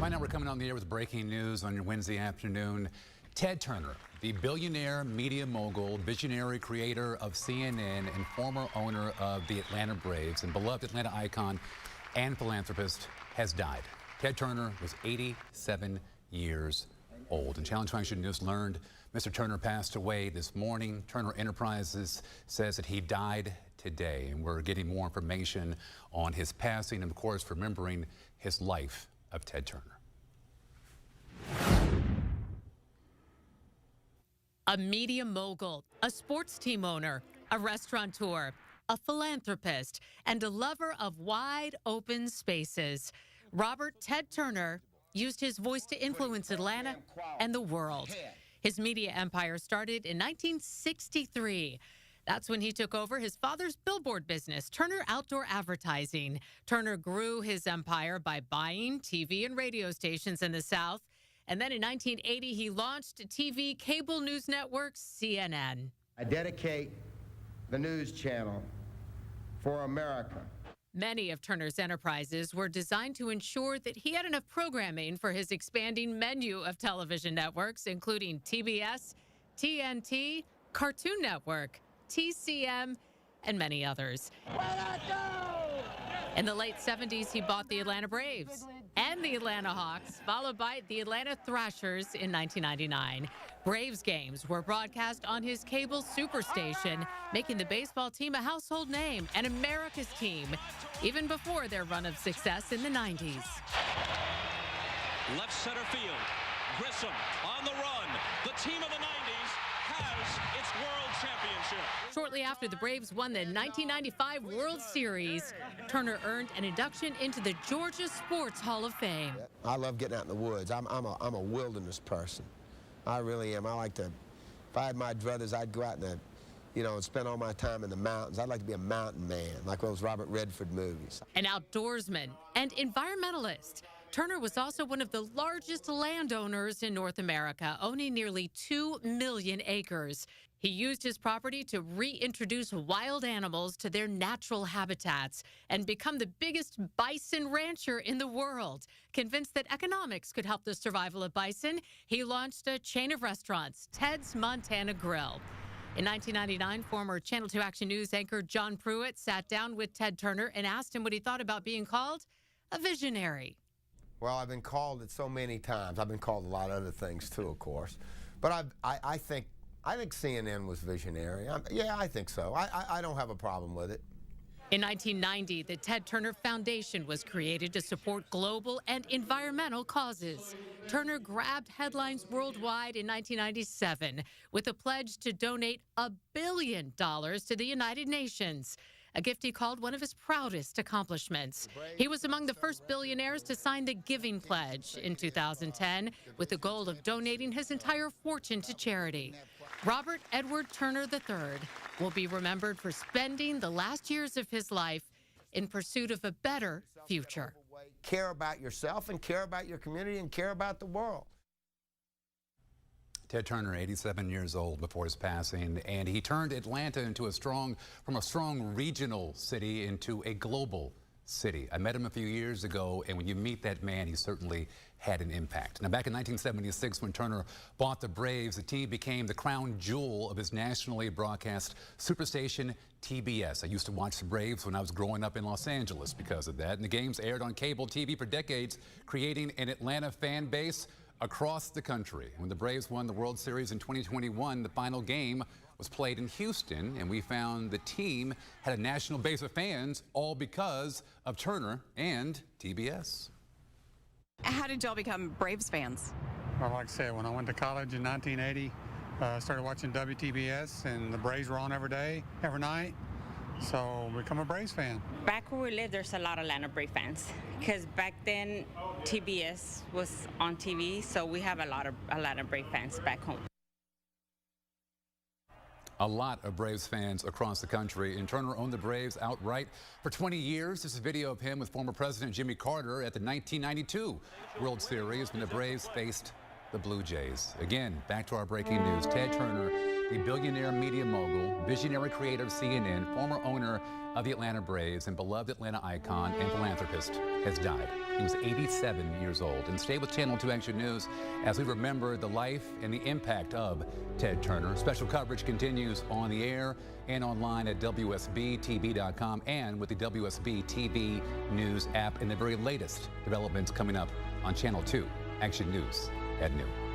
Right now we're coming on the air with breaking news on your Wednesday afternoon. Ted Turner, the billionaire media mogul, visionary creator of CNN and former owner of the Atlanta Braves and beloved Atlanta icon and philanthropist, has died. Ted Turner was 87 years old. And Challenge 24 News learned Mr. Turner passed away this morning. Turner Enterprises says that he died today, and we're getting more information on his passing and, of course, remembering his life of Ted Turner. A media mogul, a sports team owner, a restaurateur, a philanthropist, and a lover of wide open spaces. Robert Ted Turner used his voice to influence Atlanta and the world. His media empire started in 1963. That's when he took over his father's billboard business, Turner Outdoor Advertising. Turner grew his empire by buying TV and radio stations in the South. And then in 1980, he launched TV cable news network CNN. I dedicate the news channel for America. Many of Turner's enterprises were designed to ensure that he had enough programming for his expanding menu of television networks, including TBS, TNT, Cartoon Network, TCM, and many others. In the late 70s, he bought the Atlanta Braves and the Atlanta Hawks, followed by the Atlanta Thrashers in 1999. Braves games were broadcast on his cable superstation, making the baseball team a household name and America's team, even before their run of success in the 90s. Left center field, Grissom on the run. The team of the 90s has its world championship. Shortly after the Braves won the 1995 World Series, Turner earned an induction into the Georgia Sports Hall of Fame. I love getting out in the woods. I'm a wilderness person. I really am. I like to, if I had my druthers, I'd go out and, and spend all my time in the mountains. I'd like to be a mountain man, like those Robert Redford movies. An outdoorsman and environmentalist, Turner was also one of the largest landowners in North America, owning nearly 2 million acres. He used his property to reintroduce wild animals to their natural habitats and become the biggest bison rancher in the world. Convinced that economics could help the survival of bison, he launched a chain of restaurants, Ted's Montana Grill. In 1999, former Channel 2 Action News anchor John Pruitt sat down with Ted Turner and asked him what he thought about being called a visionary. Well, I've been called it so many times. I've been called a lot of other things too, of course. But I think CNN was visionary. Yeah, I think so. I don't have a problem with it. In 1990, the Ted Turner Foundation was created to support global and environmental causes. Turner grabbed headlines worldwide in 1997 with a pledge to donate $1 billion to the United Nations, a gift he called one of his proudest accomplishments. He was among the first billionaires to sign the Giving Pledge in 2010 with the goal of donating his entire fortune to charity. Robert Edward Turner III will be remembered for spending the last years of his life in pursuit of a better future. Care about yourself and care about your community and care about the world. Ted Turner, 87 years old before his passing, and he turned Atlanta from a strong regional city into a global city. I met him a few years ago, and when you meet that man, he certainly had an impact. Now, back in 1976, when Turner bought the Braves, the team became the crown jewel of his nationally broadcast superstation, TBS. I used to watch the Braves when I was growing up in Los Angeles because of that, and the games aired on cable TV for decades, creating an Atlanta fan base across the country. When the Braves won the World Series in 2021, the final game was played in Houston, and we found the team had a national base of fans, all because of Turner and TBS. How did y'all become Braves fans? Well, like I said, when I went to college in 1980, started watching WTBS, and the Braves were on every day, every night. So become a Braves fan. Back where we live, there's a lot of Atlanta Braves fans, because back then TBS was on TV, so we have a lot of Atlanta Braves fans back home. A lot of Braves fans across the country, and Turner owned the Braves outright for 20 years. This is a video of him with former President Jimmy Carter at the 1992 World Series when the Braves faced the Blue Jays. Again, back to our breaking news. Ted Turner, the billionaire media mogul, visionary creator of CNN, former owner of the Atlanta Braves, and beloved Atlanta icon and philanthropist, has died. He was 87 years old. And stay with Channel 2 Action News as we remember the life and the impact of Ted Turner. Special coverage continues on the air and online at WSB-TV.com and with the WSB-TV News app, and the very latest developments coming up on Channel 2 Action News at noon.